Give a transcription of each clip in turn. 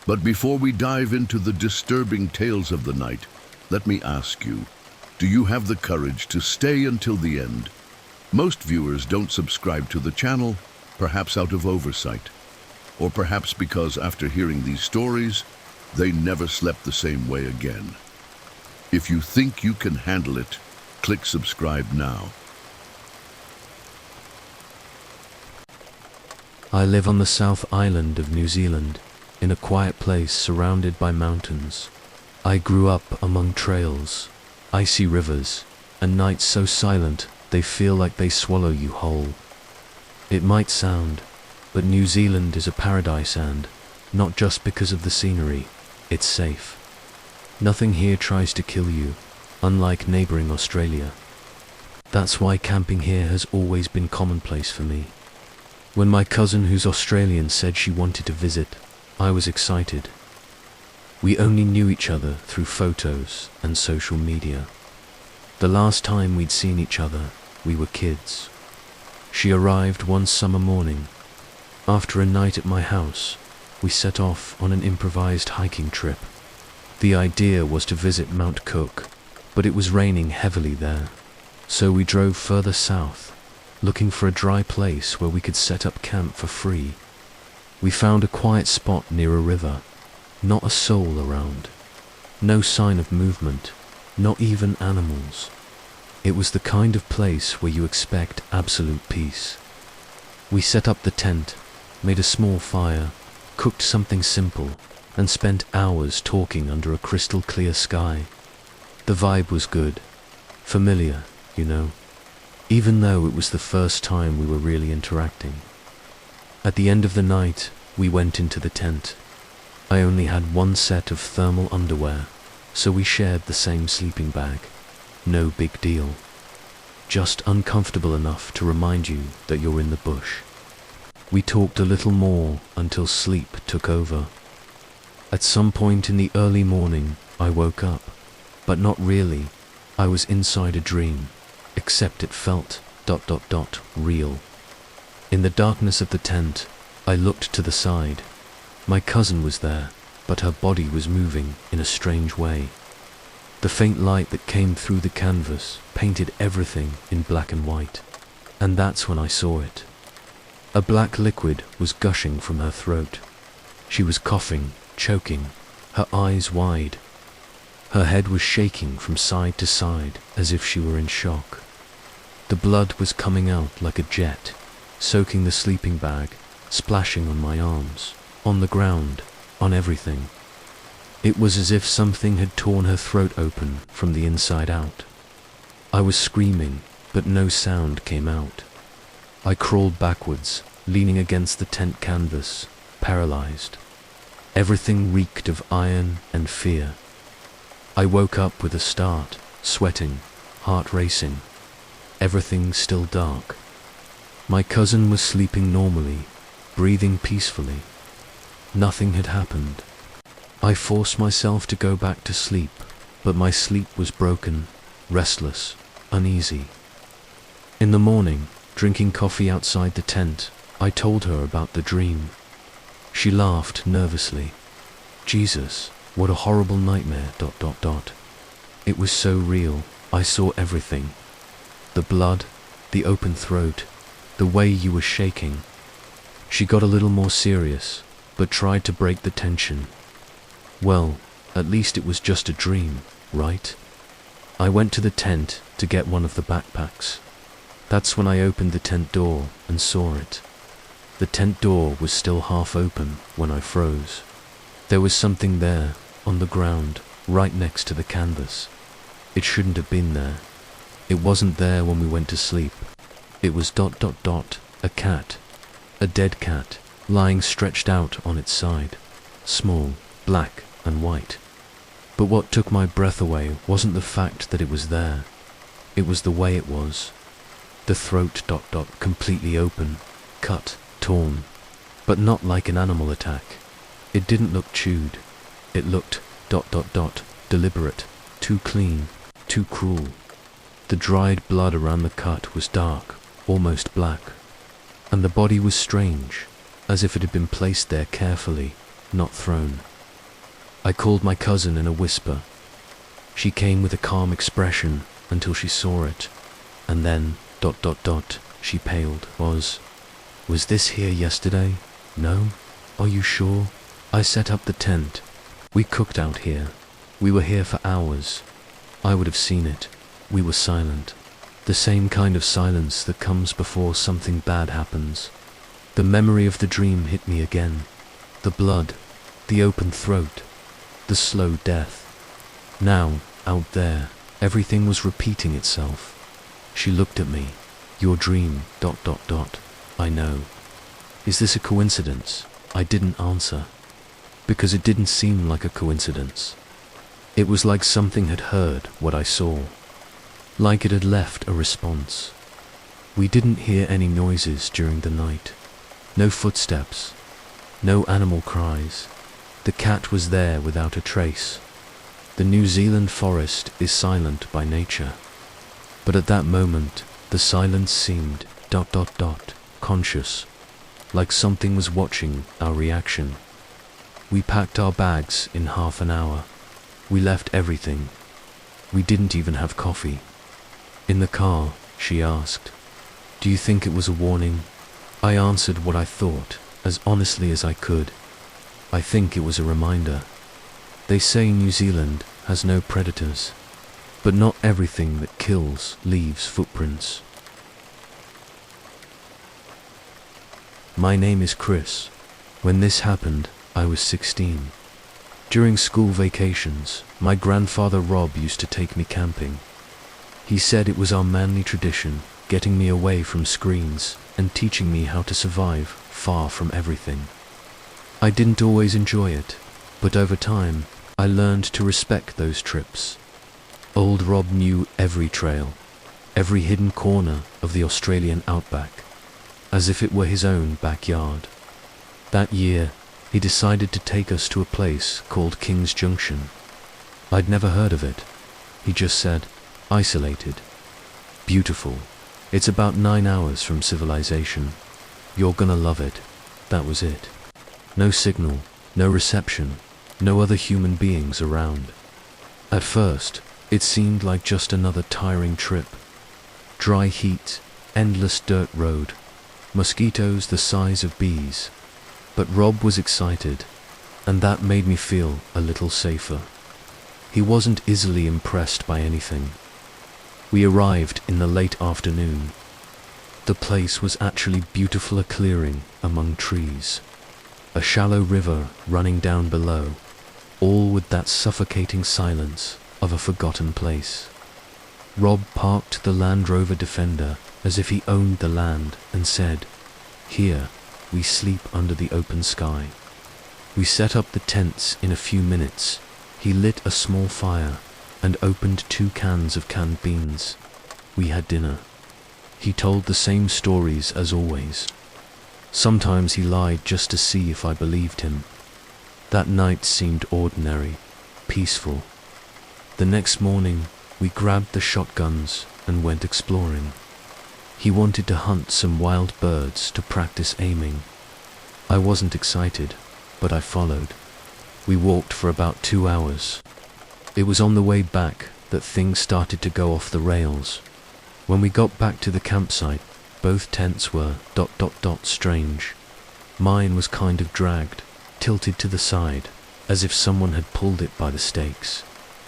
But before we dive into the disturbing tales of the night, let me ask you, do you have the courage to stay until the end? Most viewers don't subscribe to the channel, perhaps out of oversight, or perhaps because after hearing these stories, they never slept the same way again. If you think you can handle it, click subscribe now. I live on the South Island of New Zealand, in a quiet place surrounded by mountains. I grew up among trails, icy rivers, and nights so silent they feel like they swallow you whole. It might sound, but New Zealand is a paradise, and not just because of the scenery, it's safe. Nothing here tries to kill you, unlike neighbouring Australia. That's why camping here has always been commonplace for me. When my cousin who's Australian said she wanted to visit, I was excited. We only knew each other through photos and social media. The last time we'd seen each other, we were kids. She arrived one summer morning. After a night at my house, we set off on an improvised hiking trip. The idea was to visit Mount Cook, but it was raining heavily there. So we drove further south, looking for a dry place where we could set up camp for free. We found a quiet spot near a river, not a soul around. No sign of movement, not even animals. It was the kind of place where you expect absolute peace. We set up the tent, made a small fire, cooked something simple, and spent hours talking under a crystal clear sky. The vibe was good, familiar, you know, even though it was the first time we were really interacting. At the end of the night, we went into the tent. I only had one set of thermal underwear, so we shared the same sleeping bag. No big deal. Just uncomfortable enough to remind you that you're in the bush. We talked a little more until sleep took over. At some point in the early morning, I woke up, but not really. I was inside a dream, except it felt ... real. In the darkness of the tent, I looked to the side. My cousin was there, but her body was moving in a strange way. The faint light that came through the canvas painted everything in black and white, and that's when I saw it. A black liquid was gushing from her throat. She was coughing, choking, her eyes wide. Her head was shaking from side to side as if she were in shock. The blood was coming out like a jet, soaking the sleeping bag, splashing on my arms, on the ground, on everything. It was as if something had torn her throat open from the inside out. I was screaming, but no sound came out. I crawled backwards, leaning against the tent canvas, paralyzed. Everything reeked of iron and fear. I woke up with a start, sweating, heart racing. Everything still dark. My cousin was sleeping normally, breathing peacefully. Nothing had happened. I forced myself to go back to sleep, but my sleep was broken, restless, uneasy. In the morning, drinking coffee outside the tent, I told her about the dream. She laughed nervously. Jesus, what a horrible nightmare, ... It was so real, I saw everything. The blood, the open throat, the way you were shaking. She got a little more serious, but tried to break the tension. Well, at least it was just a dream, right? I went to the tent to get one of the backpacks. That's when I opened the tent door and saw it. The tent door was still half open when I froze. There was something there, on the ground, right next to the canvas. It shouldn't have been there. It wasn't there when we went to sleep. It was ... a cat. A dead cat, lying stretched out on its side. Small, black and white. But what took my breath away wasn't the fact that it was there. It was the way it was. The throat ... completely open, cut, torn. But not like an animal attack. It didn't look chewed. It looked ... deliberate, too clean, too cruel. The dried blood around the cut was dark, almost black. And the body was strange, as if it had been placed there carefully, not thrown. I called my cousin in a whisper. She came with a calm expression until she saw it, and then, ... she paled. Was this here yesterday? No? Are you sure? I set up the tent. We cooked out here. We were here for hours. I would have seen it. We were silent. The same kind of silence that comes before something bad happens. The memory of the dream hit me again. The blood, the open throat, the slow death. Now, out there, everything was repeating itself. She looked at me. Your dream, ... I know. Is this a coincidence? I didn't answer, because it didn't seem like a coincidence. It was like something had heard what I saw, like it had left a response. We didn't hear any noises during the night. No footsteps, no animal cries. The cat was there without a trace. The New Zealand forest is silent by nature. But at that moment, the silence seemed ... conscious, like something was watching our reaction. We packed our bags in half an hour. We left everything. We didn't even have coffee. In the car, she asked, "Do you think it was a warning?" I answered what I thought, as honestly as I could. I think it was a reminder. They say New Zealand has no predators, but not everything that kills leaves footprints. My name is Chris. When this happened, I was 16. During school vacations, my grandfather Rob used to take me camping. He said it was our manly tradition, getting me away from screens and teaching me how to survive far from everything. I didn't always enjoy it, but over time, I learned to respect those trips. Old Rob knew every trail, every hidden corner of the Australian outback, as if it were his own backyard. That year, he decided to take us to a place called King's Junction. I'd never heard of it. He just said, "Isolated. Beautiful. It's about 9 hours from civilization. You're gonna love it." That was it. No signal, no reception, no other human beings around. At first, it seemed like just another tiring trip. Dry heat, endless dirt road, mosquitoes the size of bees. But Rob was excited, and that made me feel a little safer. He wasn't easily impressed by anything. We arrived in the late afternoon. The place was actually beautiful, a clearing among trees. A shallow river running down below, all with that suffocating silence of a forgotten place. Rob parked the Land Rover Defender as if he owned the land and said, "Here, we sleep under the open sky." We set up the tents in a few minutes. He lit a small fire and opened 2 cans of canned beans. We had dinner. He told the same stories as always. Sometimes he lied just to see if I believed him. That night seemed ordinary, peaceful. The next morning, we grabbed the shotguns and went exploring. He wanted to hunt some wild birds to practice aiming. I wasn't excited, but I followed. We walked for about 2 hours. It was on the way back that things started to go off the rails. When we got back to the campsite, both tents were ... strange. Mine was kind of dragged, tilted to the side, as if someone had pulled it by the stakes.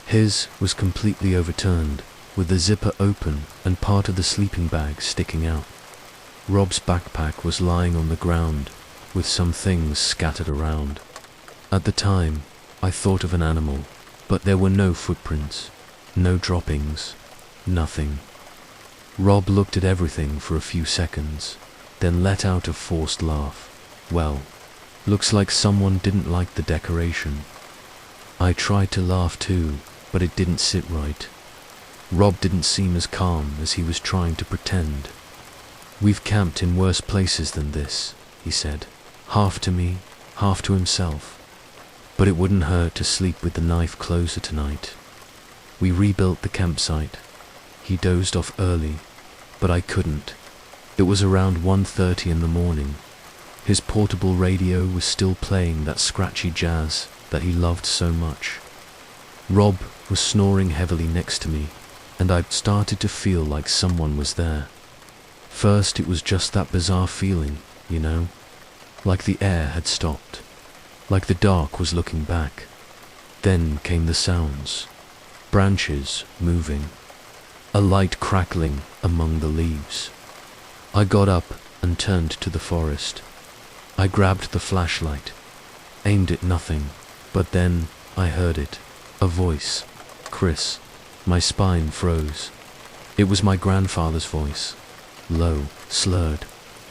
His was completely overturned, with the zipper open and part of the sleeping bag sticking out. Rob's backpack was lying on the ground, with some things scattered around. At the time, I thought of an animal, but there were no footprints, no droppings, nothing. Rob looked at everything for a few seconds, then let out a forced laugh. "Well, looks like someone didn't like the decoration." I tried to laugh too, but it didn't sit right. Rob didn't seem as calm as he was trying to pretend. "We've camped in worse places than this," he said, half to me, half to himself. "But it wouldn't hurt to sleep with the knife closer tonight." We rebuilt the campsite. He dozed off early, but I couldn't. It was around 1:30 in the morning. His portable radio was still playing that scratchy jazz, that he loved so much. Rob was snoring heavily next to me, and I started to feel like someone was there. First, it was just that bizarre feeling, you know, like the air had stopped, like the dark was looking back. Then came the sounds, branches moving, a light crackling among the leaves. I got up and turned to the forest. I grabbed the flashlight, aimed at nothing, but then I heard it, a voice. Chris. My spine froze. It was my grandfather's voice, low, slurred,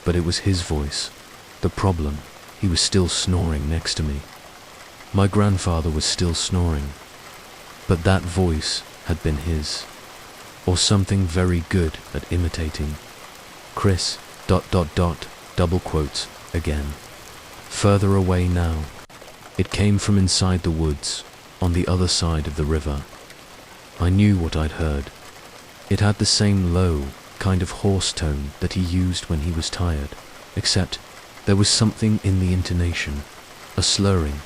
but it was his voice. The problem, he was still snoring next to me. My grandfather was still snoring, but that voice had been his, or something very good at imitating. Chris, ... double quotes, again. Further away now. It came from inside the woods, on the other side of the river. I knew what I'd heard. It had the same low, kind of hoarse tone that he used when he was tired, except there was something in the intonation, a slurring,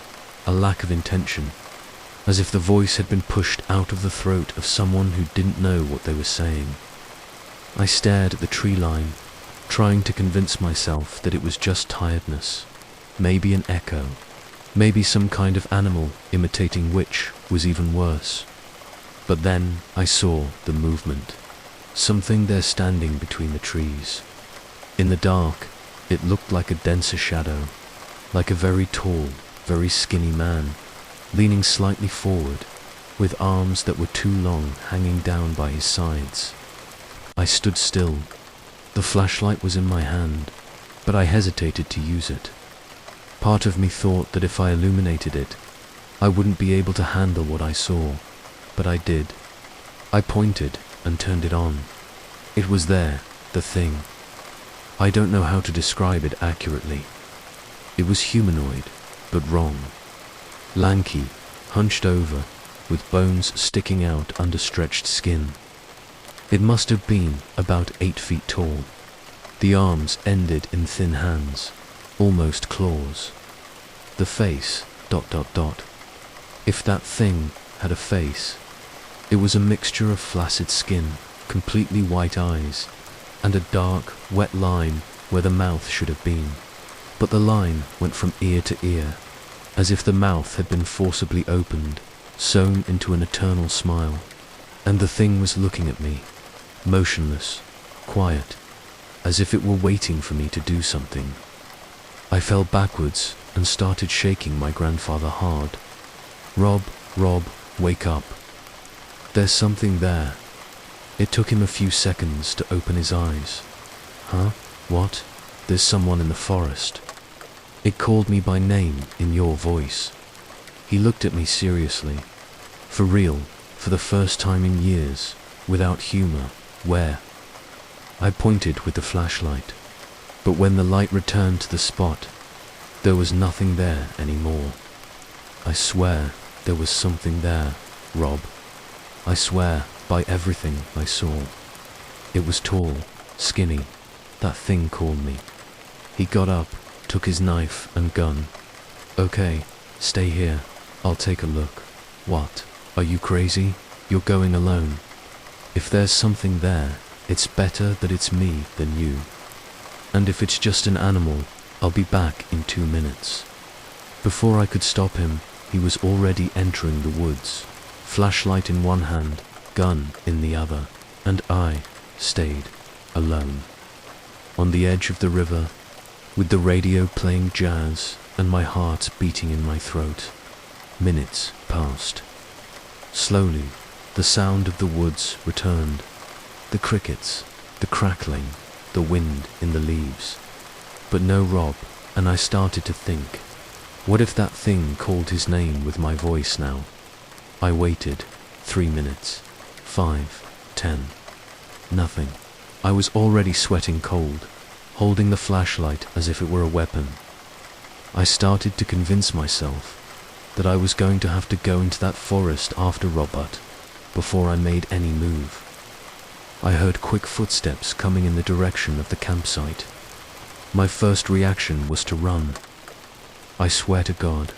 a lack of intention, as if the voice had been pushed out of the throat of someone who didn't know what they were saying. I stared at the tree line, trying to convince myself that it was just tiredness, maybe an echo, maybe some kind of animal imitating, which was even worse. But then I saw the movement, something there standing between the trees. In the dark, it looked like a denser shadow, like a very tall, very skinny man, leaning slightly forward, with arms that were too long hanging down by his sides. I stood still. The flashlight was in my hand, but I hesitated to use it. Part of me thought that if I illuminated it, I wouldn't be able to handle what I saw, but I did. I pointed and turned it on. It was there, the thing. I don't know how to describe it accurately. It was humanoid, but wrong. Lanky, hunched over, with bones sticking out under stretched skin. It must have been about 8 feet tall. The arms ended in thin hands, almost claws. The face, ... If that thing had a face, it was a mixture of flaccid skin, completely white eyes, and a dark, wet line where the mouth should have been. But the line went from ear to ear, as if the mouth had been forcibly opened, sewn into an eternal smile. And the thing was looking at me, motionless, quiet, as if it were waiting for me to do something. I fell backwards and started shaking my grandfather hard. Rob, wake up. There's something there. It took him a few seconds to open his eyes. Huh? What? There's someone in the forest. It called me by name in your voice. He looked at me seriously. For real, for the first time in years, without humor. Where? I pointed with the flashlight, but when the light returned to the spot, there was nothing there anymore. I swear there was something there, Rob. I swear by everything I saw. It was tall, skinny. That thing called me. He got up, took his knife and gun. Okay, stay here. I'll take a look. What? Are you crazy? You're going alone. If there's something there, it's better that it's me than you. And if it's just an animal, I'll be back in 2 minutes. Before I could stop him, he was already entering the woods, flashlight in one hand, gun in the other, and I stayed alone. On the edge of the river, with the radio playing jazz and my heart beating in my throat. Minutes passed. Slowly, the sound of the woods returned. The crickets, the crackling, the wind in the leaves. But no Rob, and I started to think, what if that thing called his name with my voice now? I waited. 3 minutes. 5. 10. Nothing. I was already sweating cold, holding the flashlight as if it were a weapon. I started to convince myself that I was going to have to go into that forest after Robert before I made any move. I heard quick footsteps coming in the direction of the campsite. My first reaction was to run. I swear to God,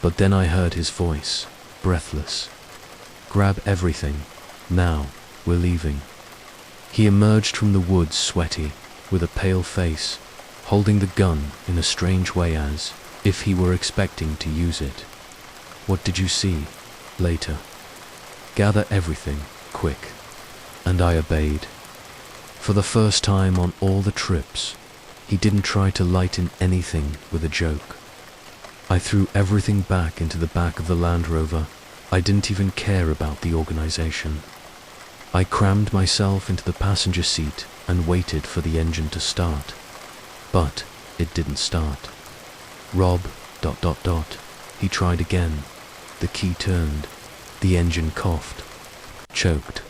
But then I heard his voice, breathless. "Grab everything. Now, we're leaving." He emerged from the woods sweaty, with a pale face, holding the gun in a strange way as if he were expecting to use it. "What did you see?" "Later. Gather everything, quick." And I obeyed. For the first time on all the trips, he didn't try to lighten anything with a joke. I threw everything back into the back of the Land Rover. I didn't even care about the organization. I crammed myself into the passenger seat and waited for the engine to start. But it didn't start. "Rob, ... He tried again. The key turned. The engine coughed. Choked.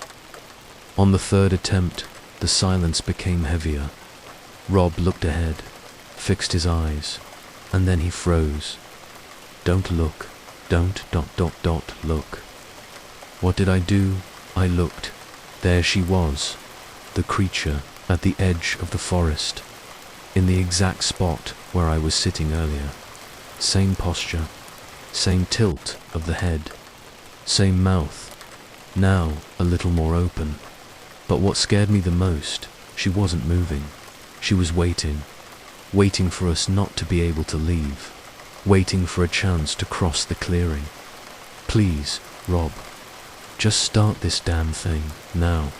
On the third attempt, the silence became heavier. Rob looked ahead, fixed his eyes, and then he froze. "Don't look. Don't ... look." What did I do? I looked. There she was, the creature at the edge of the forest, in the exact spot where I was sitting earlier. Same posture, same tilt of the head, same mouth, now a little more open. But what scared me the most, she wasn't moving. She was waiting for us not to be able to leave, waiting for a chance to cross the clearing. "Please, Rob, just start this damn thing, now."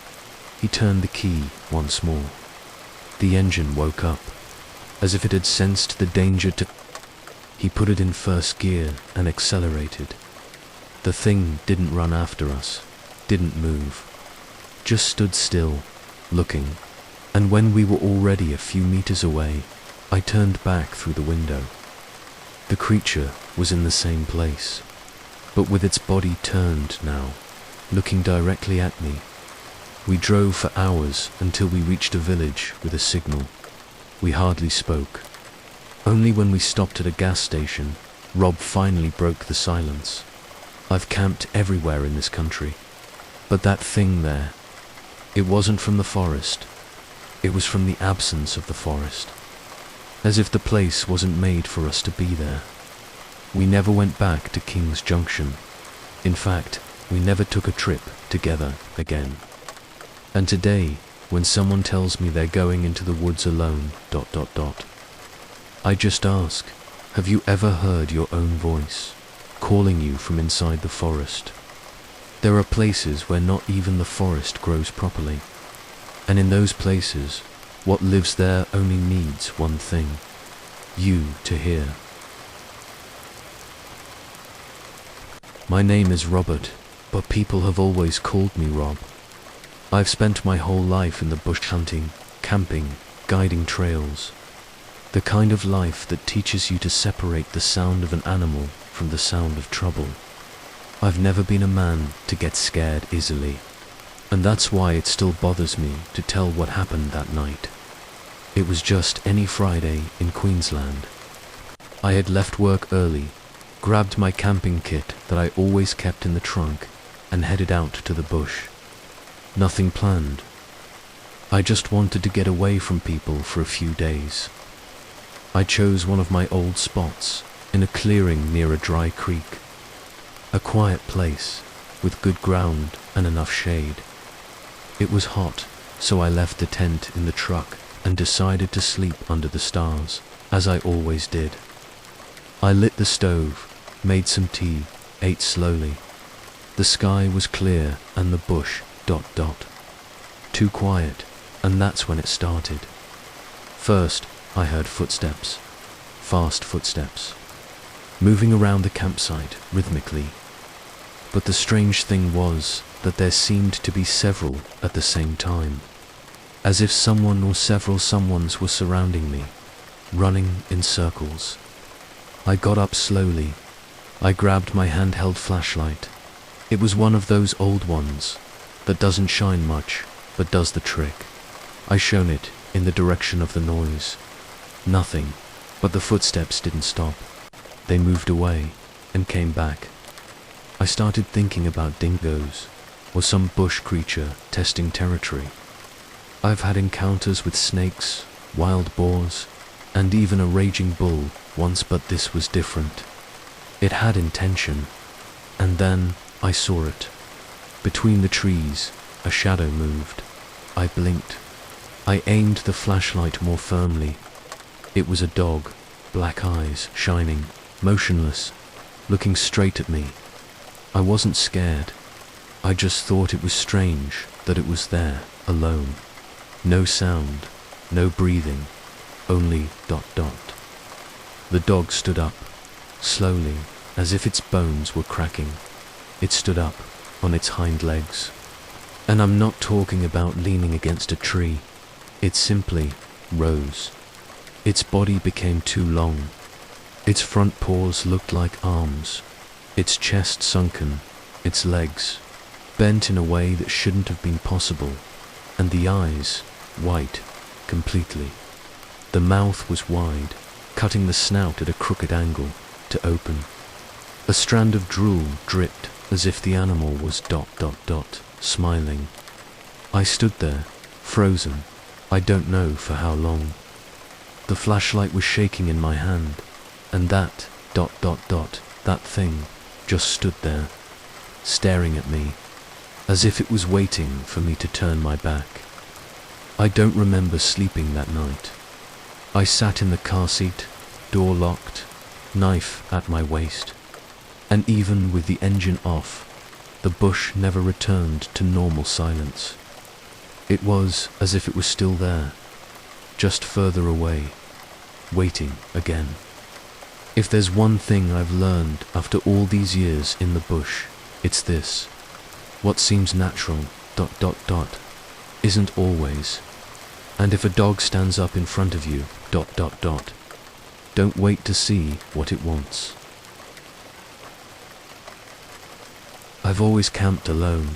He turned the key once more. The engine woke up, as if it had sensed the danger to... He put it in first gear and accelerated. The thing didn't run after us, didn't move, just stood still, looking. And when we were already a few meters away, I turned back through the window. The creature was in the same place, but with its body turned now, looking directly at me. We drove for hours until we reached a village with a signal. We hardly spoke. Only when we stopped at a gas station, Rob finally broke the silence. "I've camped everywhere in this country, but that thing there, it wasn't from the forest. It was from the absence of the forest. As if the place wasn't made for us to be there." We never went back to King's Junction. In fact, we never took a trip together again. And today, when someone tells me they're going into the woods alone, ... I just ask, have you ever heard your own voice, calling you from inside the forest? There are places where not even the forest grows properly. And in those places, what lives there only needs one thing: you to hear. My name is Robert, but people have always called me Rob. I've spent my whole life in the bush hunting, camping, guiding trails. The kind of life that teaches you to separate the sound of an animal from the sound of trouble. I've never been a man to get scared easily, and that's why it still bothers me to tell what happened that night. It was just any Friday in Queensland. I had left work early, grabbed my camping kit that I always kept in the trunk, and headed out to the bush. Nothing planned. I just wanted to get away from people for a few days. I chose one of my old spots in a clearing near a dry creek. A quiet place with good ground and enough shade. It was hot, so I left the tent in the truck and decided to sleep under the stars, as I always did. I lit the stove, made some tea, ate slowly. The sky was clear and the bush ... Too quiet, and that's when it started. First, I heard footsteps, fast footsteps, moving around the campsite rhythmically. But the strange thing was that there seemed to be several at the same time, as if someone or several someones were surrounding me, running in circles. I got up slowly. I grabbed my handheld flashlight. It was one of those old ones that doesn't shine much, but does the trick. I shone it in the direction of the noise. Nothing, but the footsteps didn't stop. They moved away and came back. I started thinking about dingoes, or some bush creature testing territory. I've had encounters with snakes, wild boars, and even a raging bull once, but this was different. It had intention. And then I saw it. Between the trees, a shadow moved. I blinked. I aimed the flashlight more firmly. It was a dog, black eyes shining, motionless, looking straight at me. I wasn't scared. I just thought it was strange that it was there, alone. No sound, no breathing, only ... The dog stood up, slowly, as if its bones were cracking. It stood up on its hind legs. And I'm not talking about leaning against a tree. It simply rose. Its body became too long. Its front paws looked like arms. Its chest sunken, its legs bent in a way that shouldn't have been possible, and the eyes white completely. The mouth was wide, cutting the snout at a crooked angle to open. A strand of drool dripped as if the animal was ... smiling. I stood there, frozen, I don't know for how long. The flashlight was shaking in my hand, and that ... that thing just stood there, staring at me, as if it was waiting for me to turn my back. I don't remember sleeping that night. I sat in the car seat, door locked, knife at my waist, and even with the engine off, the bush never returned to normal silence. It was as if it was still there, just further away, waiting again. If there's one thing I've learned after all these years in the bush, it's this: what seems natural ... isn't always. And if a dog stands up in front of you ... don't wait to see what it wants. I've always camped alone.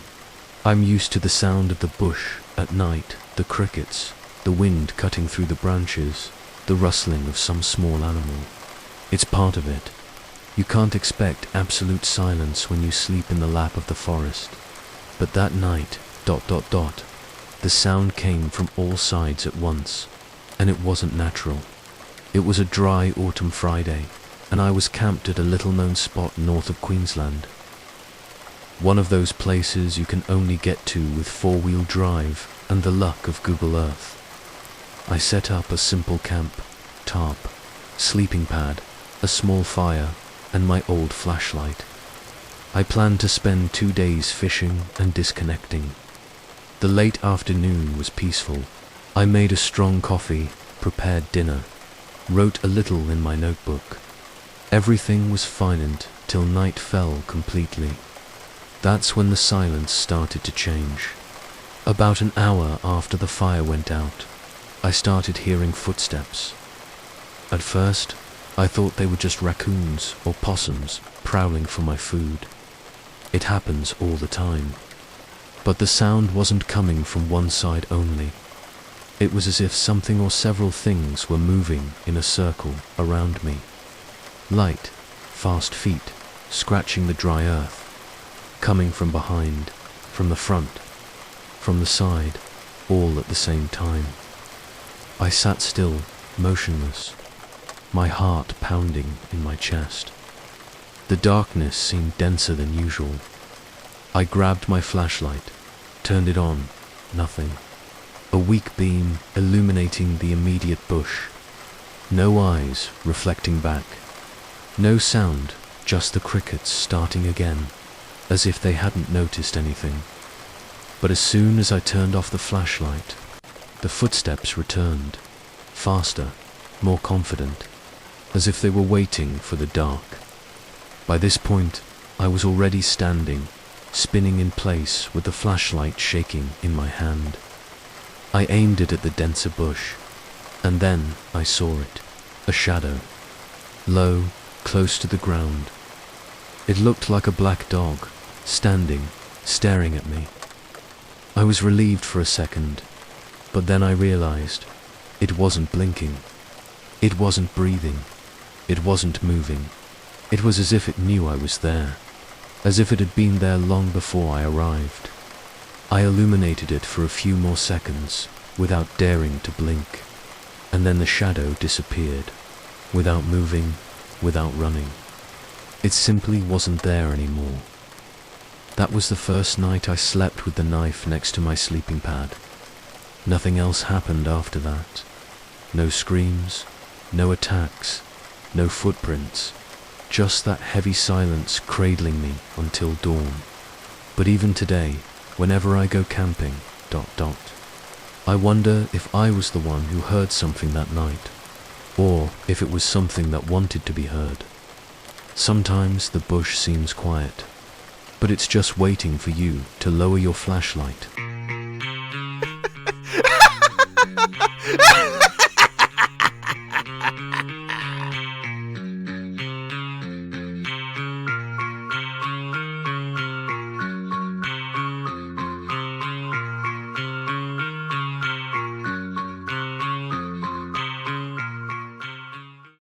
I'm used to the sound of the bush at night, the crickets, the wind cutting through the branches, the rustling of some small animal. It's part of it. You can't expect absolute silence when you sleep in the lap of the forest. But that night ... the sound came from all sides at once, and it wasn't natural. It was a dry autumn Friday, and I was camped at a little-known spot north of Queensland. One of those places you can only get to with four-wheel drive and the luck of Google Earth. I set up a simple camp, tarp, sleeping pad, a small fire, and my old flashlight. I planned to spend 2 days fishing and disconnecting. The late afternoon was peaceful. I made a strong coffee, prepared dinner, wrote a little in my notebook. Everything was fine till night fell completely. That's when the silence started to change. About an hour after the fire went out, I started hearing footsteps. At first, I thought they were just raccoons or possums prowling for my food. It happens all the time. But the sound wasn't coming from one side only. It was as if something or several things were moving in a circle around me. Light, fast feet, scratching the dry earth. Coming from behind, from the front, from the side, all at the same time. I sat still, motionless, my heart pounding in my chest. The darkness seemed denser than usual. I grabbed my flashlight, turned it on, nothing. A weak beam illuminating the immediate bush. No eyes reflecting back. No sound, just the crickets starting again, as if they hadn't noticed anything. But as soon as I turned off the flashlight, the footsteps returned, faster, more confident, as if they were waiting for the dark. By this point, I was already standing, spinning in place with the flashlight shaking in my hand. I aimed it at the denser bush, and then I saw it, a shadow, low, close to the ground. It looked like a black dog, standing, staring at me. I was relieved for a second, but then I realized it wasn't blinking. It wasn't breathing. It wasn't moving. It was as if it knew I was there, as if it had been there long before I arrived. I illuminated it for a few more seconds, without daring to blink, and then the shadow disappeared, without moving, without running. It simply wasn't there anymore. That was the first night I slept with the knife next to my sleeping pad. Nothing else happened after that. No screams, no attacks, no footprints, just that heavy silence cradling me until dawn. But even today, whenever I go camping, I wonder if I was the one who heard something that night, or if it was something that wanted to be heard. Sometimes the bush seems quiet, but it's just waiting for you to lower your flashlight.